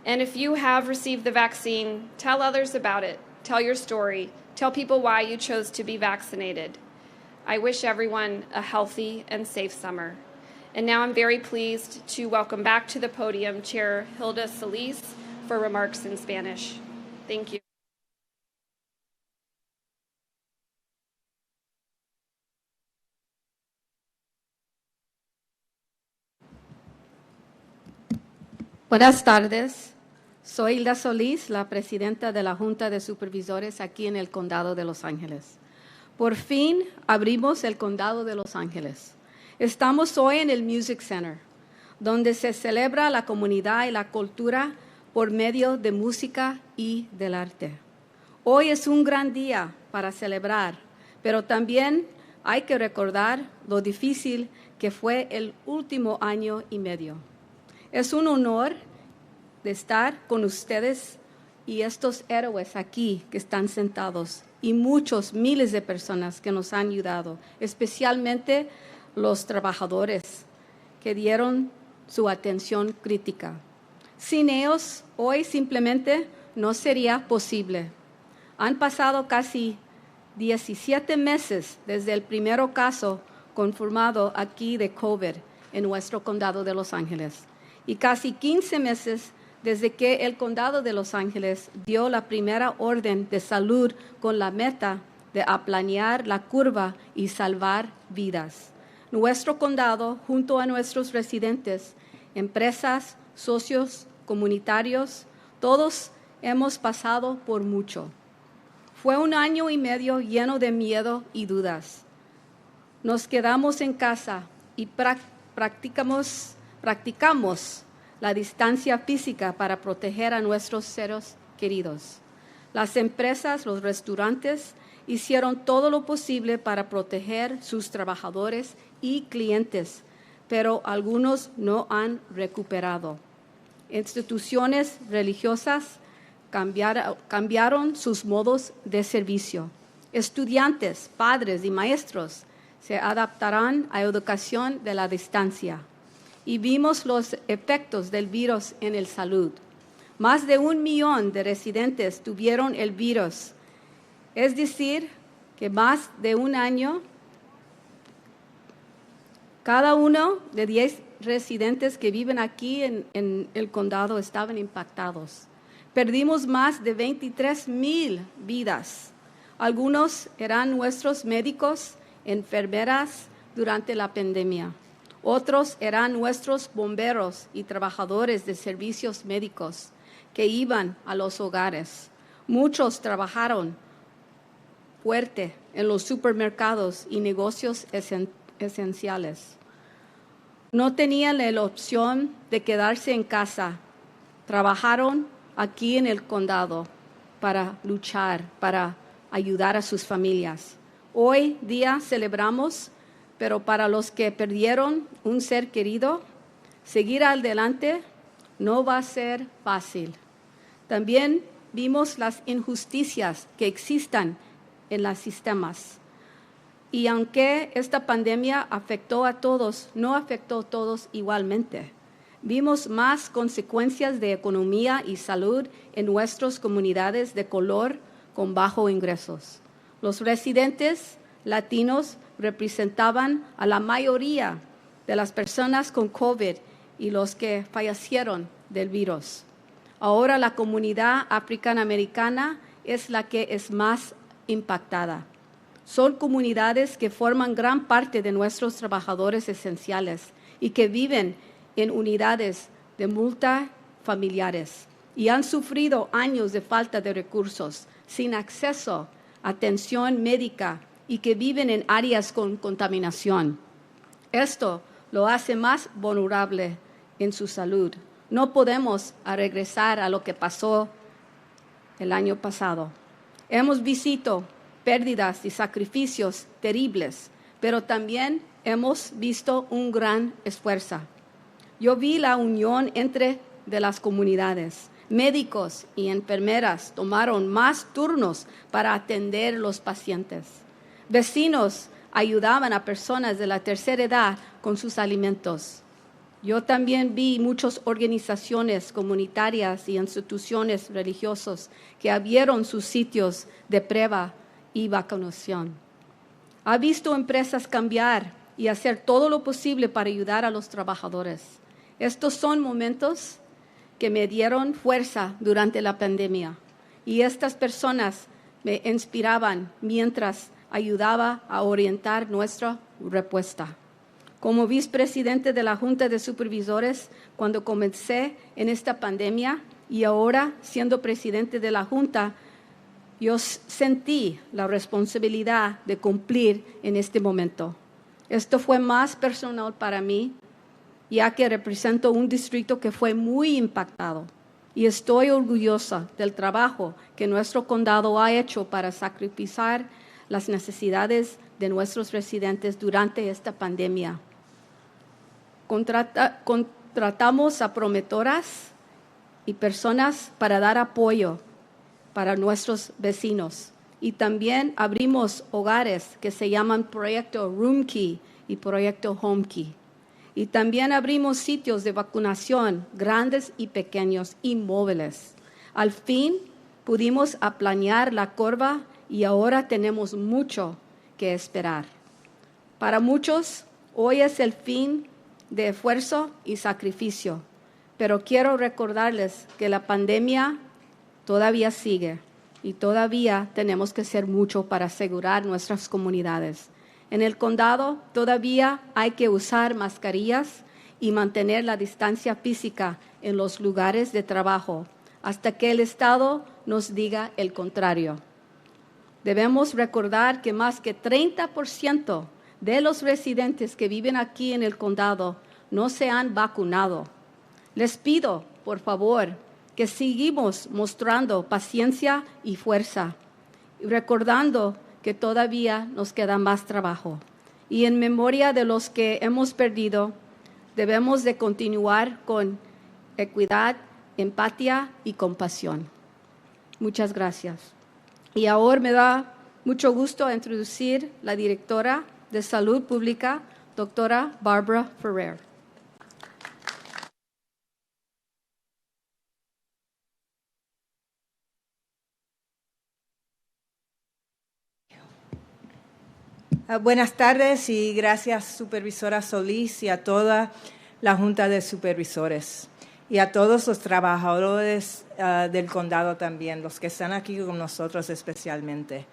And if you have received the vaccine, tell others about it. Tell your story. Tell people why you chose to be vaccinated. I wish everyone a healthy and safe summer. And now I'm very pleased to welcome back to the podium Chair Hilda Solis for remarks in Spanish. Thank you. Buenas tardes. Soy Hilda Solis, la presidenta de la Junta de Supervisores aquí en el Condado de Los Ángeles. Por fin abrimos el Condado de Los Ángeles. Estamos hoy en el Music Center, donde se celebra la comunidad y la cultura por medio de música y del arte. Hoy es un gran día para celebrar, pero también hay que recordar lo difícil que fue el último año y medio. Es un honor de estar con ustedes y estos héroes aquí que están sentados y muchos miles de personas que nos han ayudado, especialmente los trabajadores que dieron su atención crítica. Sin ellos, hoy simplemente no sería posible. Han pasado casi 17 meses desde el primer caso confirmado aquí de COVID en nuestro condado de Los Ángeles y casi 15 meses desde que el condado de Los Ángeles dio la primera orden de salud con la meta de aplanar la curva y salvar vidas. Nuestro condado, junto a nuestros residentes, empresas, socios, comunitarios, todos hemos pasado por mucho. Fue un año y medio lleno de miedo y dudas. Nos quedamos en casa y practicamos la distancia física para proteger a nuestros seres queridos. Las empresas, los restaurantes, hicieron todo lo posible para proteger sus trabajadores y clientes, pero algunos no han recuperado. Instituciones religiosas cambiaron sus modos de servicio. Estudiantes, padres y maestros se adaptarán a educación de la distancia. Y vimos los efectos del virus en la salud. Más de 1 millón de residentes tuvieron el virus. Es decir, que más de un año, cada uno de 10 residentes que viven aquí en el condado estaban impactados. Perdimos más de 23,000 vidas. Algunos eran nuestros médicos, enfermeras durante la pandemia. Otros eran nuestros bomberos y trabajadores de servicios médicos que iban a los hogares. Muchos trabajaron fuerte en los supermercados y negocios esenciales. No tenían la opción de quedarse en casa. Trabajaron aquí en el condado para luchar, para ayudar a sus familias. Hoy día celebramos, pero para los que perdieron un ser querido, seguir adelante no va a ser fácil. También vimos las injusticias que existen en los sistemas. Y aunque esta pandemia afectó a todos, no afectó a todos igualmente. Vimos más consecuencias de economía y salud en nuestras comunidades de color con bajos ingresos. Los residentes latinos representaban a la mayoría de las personas con COVID y los que fallecieron del virus. Ahora la comunidad africana-americana es la que es más impactada. Son comunidades que forman gran parte de nuestros trabajadores esenciales y que viven en unidades de multifamiliares y han sufrido años de falta de recursos, sin acceso a atención médica y que viven en áreas con contaminación. Esto lo hace más vulnerable en su salud. No podemos regresar a lo que pasó el año pasado. Hemos visto pérdidas y sacrificios terribles, pero también hemos visto un gran esfuerzo. Yo vi la unión entre las comunidades. Médicos y enfermeras tomaron más turnos para atender a los pacientes. Vecinos ayudaban a personas de la tercera edad con sus alimentos. Yo también vi muchas organizaciones comunitarias y instituciones religiosas que abrieron sus sitios de prueba y vacunación. Ha visto empresas cambiar y hacer todo lo posible para ayudar a los trabajadores. Estos son momentos que me dieron fuerza durante la pandemia y estas personas me inspiraban mientras ayudaba a orientar nuestra respuesta. Como vicepresidente de la Junta de Supervisores, cuando comencé en esta pandemia y ahora siendo presidente de la Junta, yo sentí la responsabilidad de cumplir en este momento. Esto fue más personal para mí, ya que represento un distrito que fue muy impactado y estoy orgullosa del trabajo que nuestro condado ha hecho para sacrificar las necesidades de nuestros residentes durante esta pandemia. Contratamos a promotoras y personas para dar apoyo para nuestros vecinos y también abrimos hogares que se llaman Proyecto Room Key y Proyecto Home Key. Y también abrimos sitios de vacunación grandes y pequeños y móviles. Al fin pudimos aplanar la curva y ahora tenemos mucho que esperar. Para muchos, hoy es el fin de esfuerzo y sacrificio, pero quiero recordarles que la pandemia todavía sigue y todavía tenemos que hacer mucho para asegurar nuestras comunidades. En el condado todavía hay que usar mascarillas y mantener la distancia física en los lugares de trabajo hasta que el Estado nos diga el contrario. Debemos recordar que más que 30% de los residentes que viven aquí en el condado no se han vacunado. Les pido, por favor, que sigamos mostrando paciencia y fuerza, recordando que todavía nos queda más trabajo. Y en memoria de los que hemos perdido, debemos de continuar con equidad, empatía y compasión. Muchas gracias. Y ahora me da mucho gusto introducir la directora de Salud Pública, doctora Barbara Ferrer. Buenas tardes y gracias, Supervisora Solis, y a toda la Junta de Supervisores y a todos los trabajadores del condado también, los que están aquí con nosotros especialmente.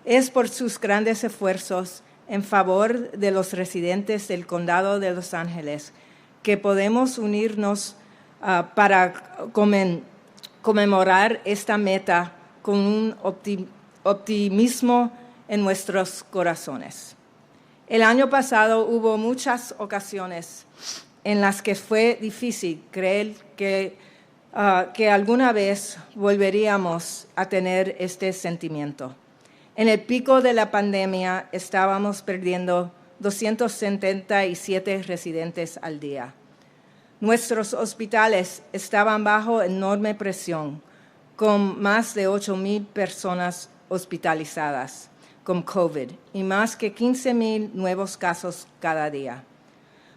Es por sus grandes esfuerzos en favor de los residentes del condado de Los Ángeles que podemos unirnos para conmemorar esta meta con un optimismo en nuestros corazones. El año pasado hubo muchas ocasiones en las que fue difícil creer que alguna vez volveríamos a tener este sentimiento. En el pico de la pandemia estábamos perdiendo 277 residentes al día. Nuestros hospitales estaban bajo enorme presión, con más de 8,000 personas hospitalizadas con COVID y más que 15,000 nuevos casos cada día.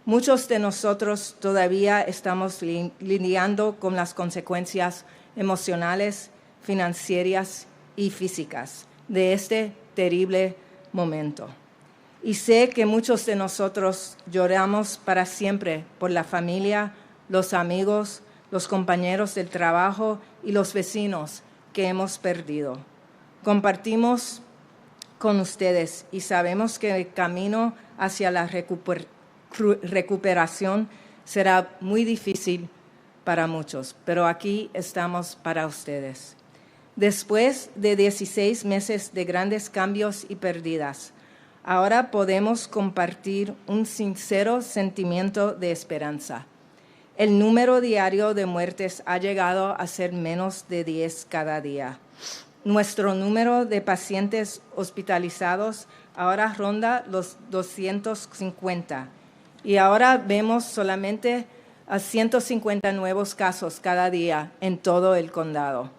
Muchos de nosotros todavía estamos lidiando con las consecuencias emocionales, financieras y físicas de este terrible momento. Y sé que muchos de nosotros lloramos para siempre por la familia, los amigos, los compañeros del trabajo y los vecinos que hemos perdido. Compartimos con ustedes y sabemos que el camino hacia la recuperación será muy difícil para muchos, pero aquí estamos para ustedes. Después de 16 meses de grandes cambios y pérdidas, ahora podemos compartir un sincero sentimiento de esperanza. El número diario de muertes ha llegado a ser menos de 10 cada día. Nuestro número de pacientes hospitalizados ahora ronda los 250 y ahora vemos solamente a 150 nuevos casos cada día en todo el condado.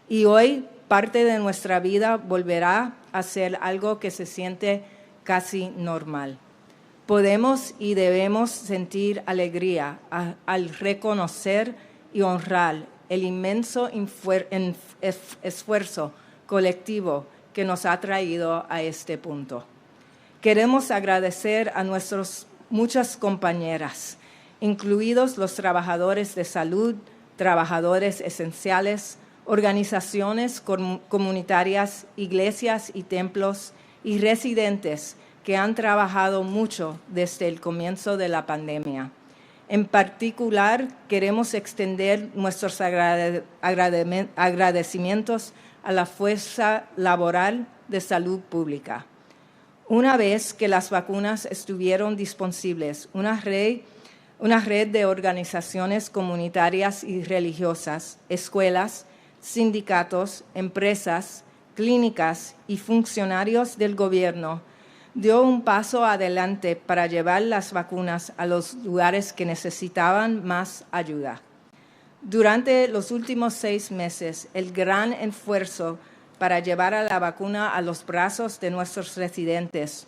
Y hoy parte de nuestra vida volverá a ser algo que se siente casi normal. Podemos y debemos sentir alegría al reconocer y honrar el inmenso esfuerzo colectivo que nos ha traído a este punto. Queremos agradecer a nuestras muchas compañeras, incluidos los trabajadores de salud, trabajadores esenciales, organizaciones comunitarias, iglesias y templos y residentes que han trabajado mucho desde el comienzo de la pandemia. En particular, queremos extender nuestros agradecimientos a la fuerza laboral de salud pública. Una vez que las vacunas estuvieron disponibles, una red de organizaciones comunitarias y religiosas, escuelas, sindicatos, empresas, clínicas y funcionarios del gobierno dio un paso adelante para llevar las vacunas a los lugares que necesitaban más ayuda. Durante los últimos 6 meses, el gran esfuerzo para llevar a la vacuna a los brazos de nuestros residentes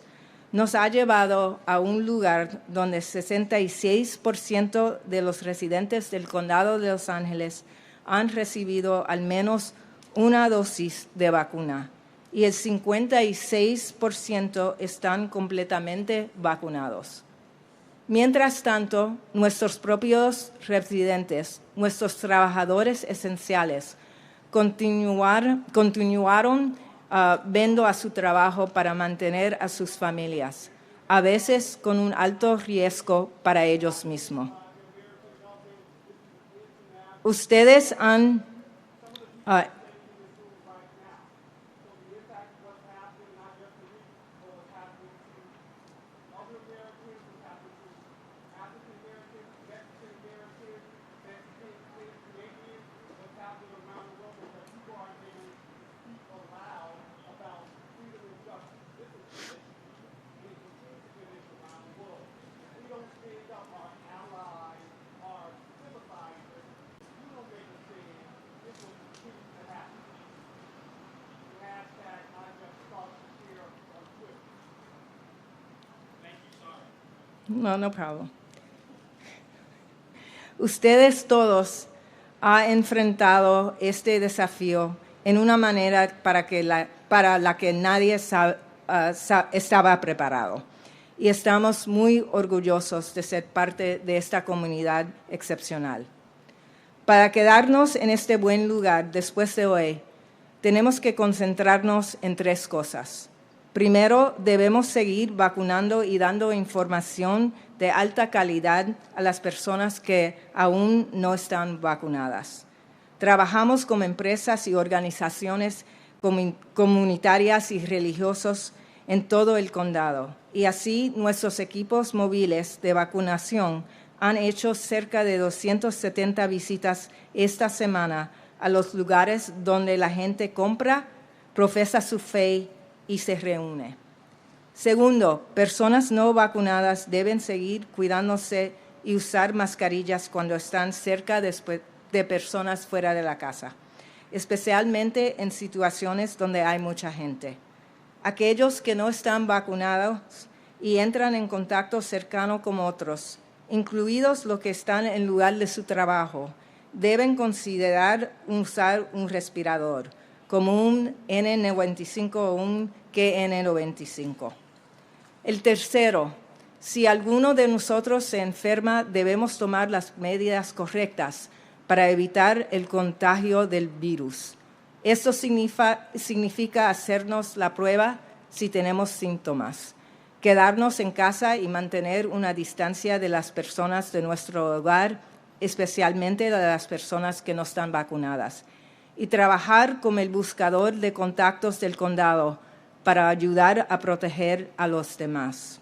nos ha llevado a un lugar donde 66% de los residentes del condado de Los Ángeles han recibido al menos una dosis de vacuna y el 56% están completamente vacunados. Mientras tanto, nuestros propios residentes, nuestros trabajadores esenciales, continuaron yendo a su trabajo para mantener a sus familias, a veces con un alto riesgo para ellos mismos. Ustedes han No problem. Ustedes todos han enfrentado este desafío en una manera para la que nadie estaba preparado. Y estamos muy orgullosos de ser parte de esta comunidad excepcional. Para quedarnos en este buen lugar después de hoy, tenemos que concentrarnos en 3 cosas. Primero, debemos seguir vacunando y dando información de alta calidad a las personas que aún no están vacunadas. Trabajamos con empresas y organizaciones comunitarias y religiosos en todo el condado, y así nuestros equipos móviles de vacunación han hecho cerca de 270 visitas esta semana a los lugares donde la gente compra, profesa su fe y se reúne. Segundo, personas no vacunadas deben seguir cuidándose y usar mascarillas cuando están cerca de personas fuera de la casa, especialmente en situaciones donde hay mucha gente. Aquellos que no están vacunados y entran en contacto cercano con otros, incluidos los que están en lugar de su trabajo, deben considerar usar un respirador, como un N95 o un KN95. El tercero, si alguno de nosotros se enferma, debemos tomar las medidas correctas para evitar el contagio del virus. Esto significa hacernos la prueba si tenemos síntomas, quedarnos en casa y mantener una distancia de las personas de nuestro hogar, especialmente de las personas que no están vacunadas, y trabajar como el buscador de contactos del condado para ayudar a proteger a los demás.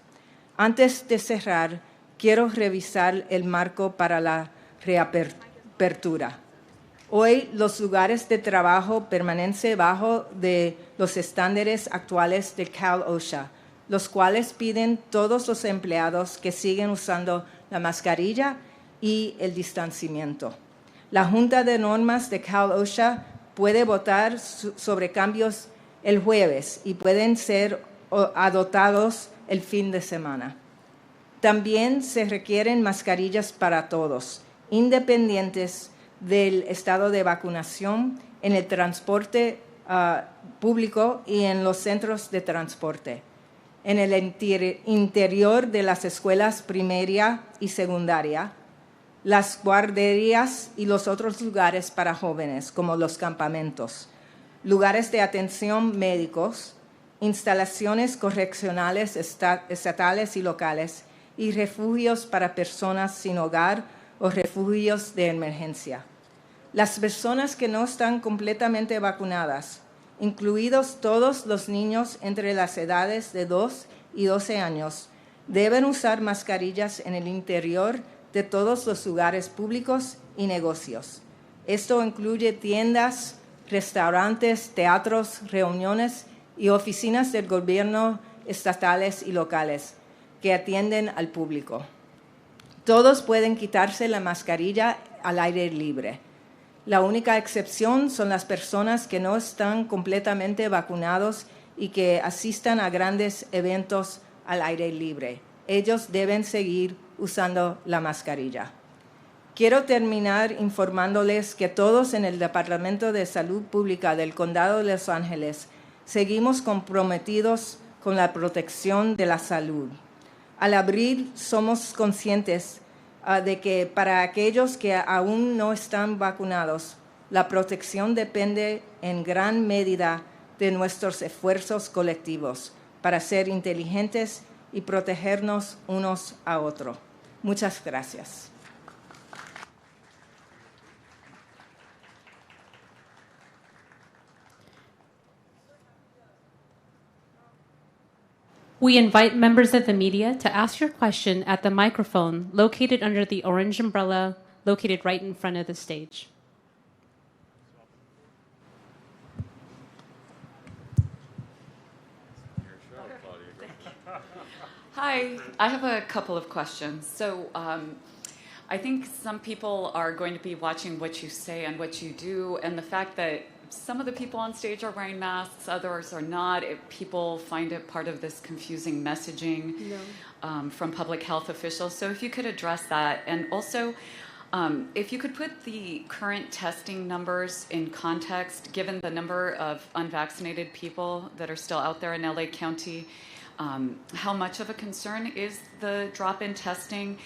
Antes de cerrar, quiero revisar el marco para la reapertura. Hoy los lugares de trabajo permanecen bajo de los estándares actuales de Cal OSHA, los cuales piden todos los empleados que siguen usando la mascarilla y el distanciamiento. La Junta de Normas de Cal OSHA puede votar sobre cambios el jueves y pueden ser adoptados el fin de semana. También se requieren mascarillas para todos, independientes del estado de vacunación, en el transporte público y en los centros de transporte, en el interior de las escuelas primaria y secundaria, las guarderías y los otros lugares para jóvenes, como los campamentos, lugares de atención médicos, instalaciones correccionales estatales y locales, y refugios para personas sin hogar o refugios de emergencia. Las personas que no están completamente vacunadas, incluidos todos los niños entre las edades de 2 y 12 años, deben usar mascarillas en el interior de todos los lugares públicos y negocios. Esto incluye tiendas, restaurantes, teatros, reuniones y oficinas del gobierno estatales y locales que atienden al público. Todos pueden quitarse la mascarilla al aire libre. La única excepción son las personas que no están completamente vacunados y que asistan a grandes eventos al aire libre. Ellos deben seguir usando la mascarilla. Quiero terminar informándoles que todos en el Departamento de Salud Pública del Condado de Los Ángeles seguimos comprometidos con la protección de la salud. Al abrir, somos conscientes de que para aquellos que aún no están vacunados, la protección depende en gran medida de nuestros esfuerzos colectivos para ser inteligentes y protegernos unos a otros. Muchas gracias. We invite members of the media to ask your question at the microphone located under the orange umbrella located right in front of the stage. Hi, I have a couple of questions. So I think some people are going to be watching what you say and what you do, and the fact that some of the people on stage are wearing masks, others are not. People find it part of this confusing messaging from public health officials. So if you could address that. And also, if you could put the current testing numbers in context, given the number of unvaccinated people that are still out there in LA County, how much of a concern is the drop in testing?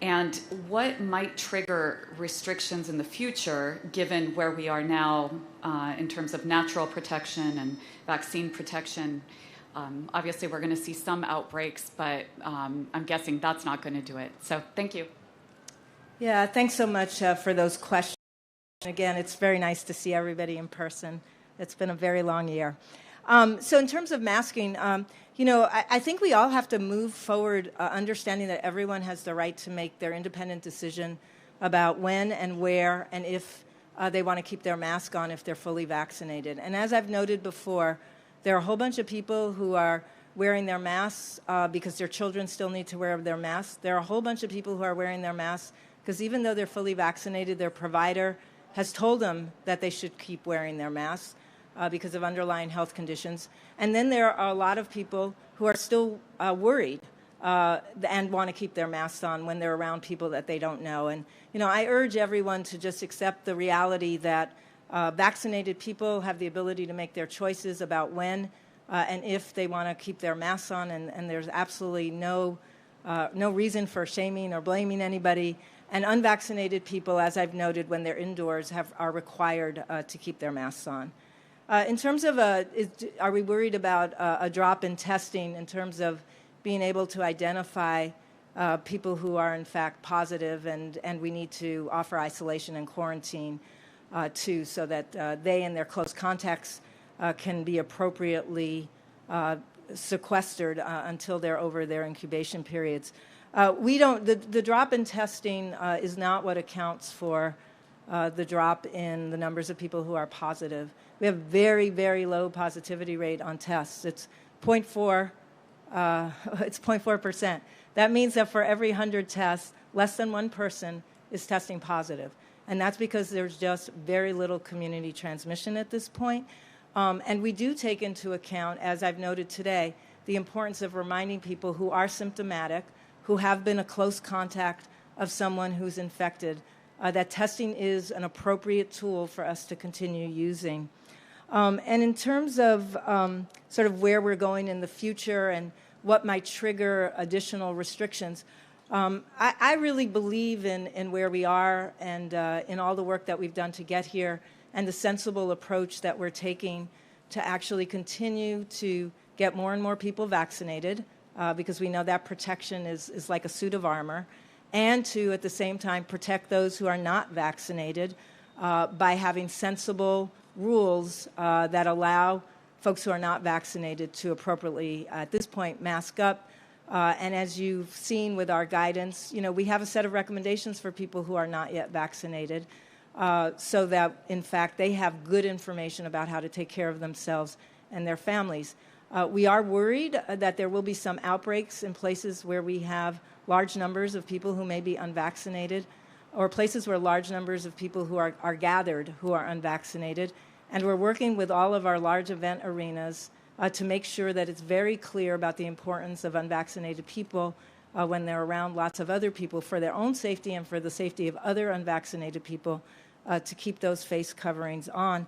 And what might trigger restrictions in the future, given where we are now in terms of natural protection and vaccine protection? Obviously, we're going to see some outbreaks, but I'm guessing that's not going to do it. So thank you. Yeah, thanks so much for those questions. Again, it's very nice to see everybody in person. It's been a very long year. So in terms of masking, I think we all have to move forward understanding that everyone has the right to make their independent decision about when and where and if they want to keep their mask on if they're fully vaccinated. And as I've noted before, there are a whole bunch of people who are wearing their masks because their children still need to wear their masks. There are a whole bunch of people who are wearing their masks because even though they're fully vaccinated, their provider has told them that they should keep wearing their masks. Because of underlying health conditions. And then there are a lot of people who are still worried and want to keep their masks on when they're around people that they don't know. And, I urge everyone to just accept the reality that vaccinated people have the ability to make their choices about when and if they want to keep their masks on, and there's absolutely no reason for shaming or blaming anybody. And unvaccinated people, as I've noted, when they're indoors, are required to keep their masks on. In terms of, are we worried about a drop in testing in terms of being able to identify people who are in fact positive, and we need to offer isolation and quarantine too, so that they and their close contacts can be appropriately sequestered until they're over their incubation periods. The drop in testing is not what accounts for the drop in the numbers of people who are positive. We have very, very low positivity rate on tests. It's 0.4. It's 0.4%. That means that for every 100 tests, less than one person is testing positive, and that's because there's just very little community transmission at this point. And we do take into account, as I've noted today, the importance of reminding people who are symptomatic, who have been a close contact of someone who's infected, that testing is an appropriate tool for us to continue using. And in terms of sort of where we're going in the future and what might trigger additional restrictions, I really believe in where we are and in all the work that we've done to get here and the sensible approach that we're taking to actually continue to get more and more people vaccinated because we know that protection is like a suit of armor, and to, at the same time, protect those who are not vaccinated by having sensible rules that allow folks who are not vaccinated to appropriately, at this point, mask up. And as you've seen with our guidance, we have a set of recommendations for people who are not yet vaccinated so that, in fact, they have good information about how to take care of themselves and their families. We are worried that there will be some outbreaks in places where we have large numbers of people who may be unvaccinated, or places where large numbers of people who are gathered who are unvaccinated. And we're working with all of our large event arenas to make sure that it's very clear about the importance of unvaccinated people when they're around lots of other people for their own safety and for the safety of other unvaccinated people to keep those face coverings on.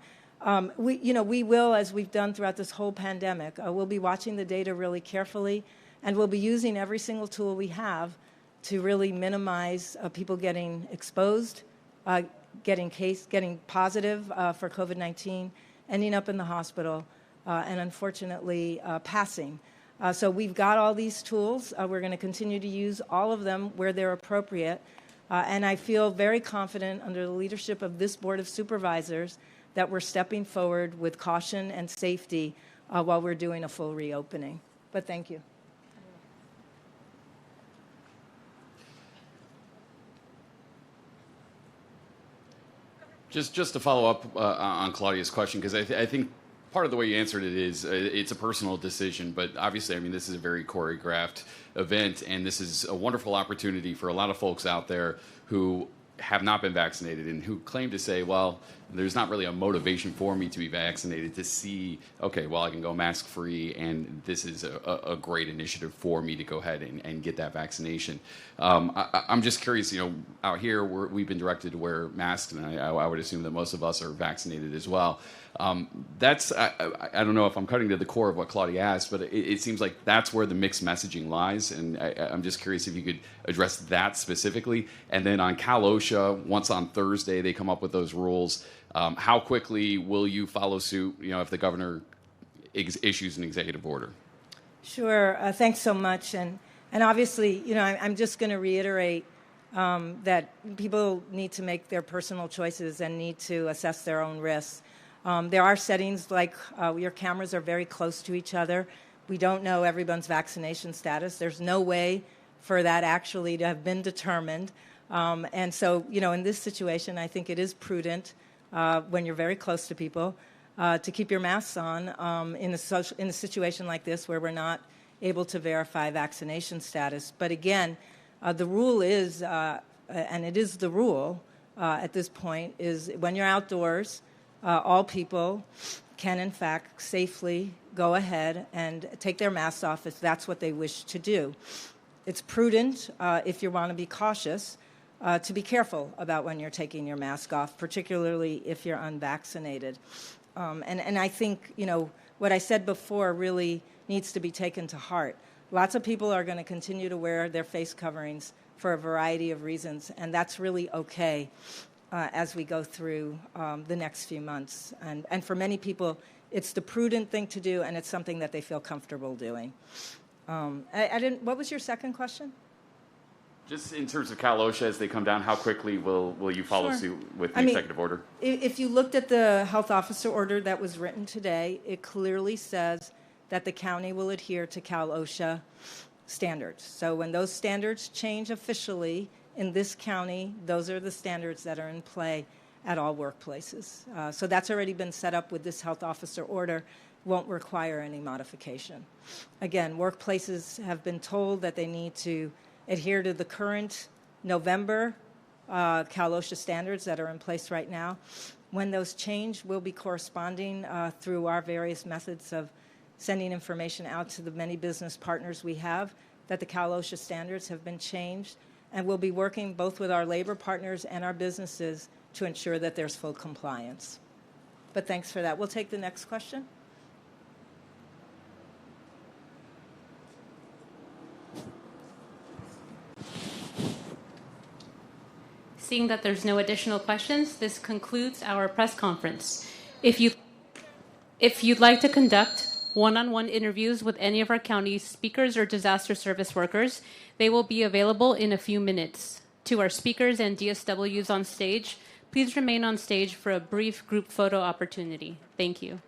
We will, as we've done throughout this whole pandemic, we'll be watching the data really carefully, and we'll be using every single tool we have to really minimize people getting exposed, getting positive for COVID-19, ending up in the hospital, and unfortunately passing. So we've got all these tools. We're going to continue to use all of them where they're appropriate. And I feel very confident under the leadership of this Board of Supervisors that we're stepping forward with caution and safety while we're doing a full reopening. But thank you. Just to follow up on Claudia's question, because I think part of the way you answered it is it's a personal decision, but obviously, I mean, this is a very choreographed event, and this is a wonderful opportunity for a lot of folks out there who have not been vaccinated and who claim to say, well, there's not really a motivation for me to be vaccinated, to see, okay, well, I can go mask free, and this is a great initiative for me to go ahead and get that vaccination. I'm just curious, out here we've been directed to wear masks, and I would assume that most of us are vaccinated as well. I don't know if I'm cutting to the core of what Claudia asked, but it seems like that's where the mixed messaging lies, and I'm just curious if you could address that specifically. And then on Cal OSHA, once on Thursday they come up with those rules, how quickly will you follow suit, if the governor issues an executive order? Sure. Thanks so much. And obviously, I'm just going to reiterate that people need to make their personal choices and need to assess their own risks. There are settings like your cameras are very close to each other. We don't know everyone's vaccination status. There's no way for that actually to have been determined. And so, in this situation, I think it is prudent when you're very close to people to keep your masks on in a situation like this where we're not able to verify vaccination status. But again, the rule is, and it is the rule at this point, is when you're outdoors, all people can, in fact, safely go ahead and take their masks off if that's what they wish to do. It's prudent, if you want to be cautious, to be careful about when you're taking your mask off, particularly if you're unvaccinated. And I think, what I said before really needs to be taken to heart. Lots of people are going to continue to wear their face coverings for a variety of reasons, and that's really okay. As we go through the next few months. And for many people, it's the prudent thing to do, and it's something that they feel comfortable doing. What was your second question? Just in terms of Cal OSHA, as they come down, how quickly will you follow suit with the executive order? If you looked at the health officer order that was written today, it clearly says that the county will adhere to Cal OSHA standards. So when those standards change officially, in this county, those are the standards that are in play at all workplaces. So that's already been set up with this health officer order, won't require any modification. Again, workplaces have been told that they need to adhere to the current November Cal OSHA standards that are in place right now. When those change, we'll be corresponding through our various methods of sending information out to the many business partners we have that the Cal OSHA standards have been changed. And we'll be working both with our labor partners and our businesses to ensure that there's full compliance. But thanks for that. We'll take the next question. Seeing that there's no additional questions, this concludes our press conference. If you'd like to conduct one-on-one interviews with any of our county's speakers or disaster service workers, they will be available in a few minutes. To our speakers and DSWs on stage, please remain on stage for a brief group photo opportunity. Thank you.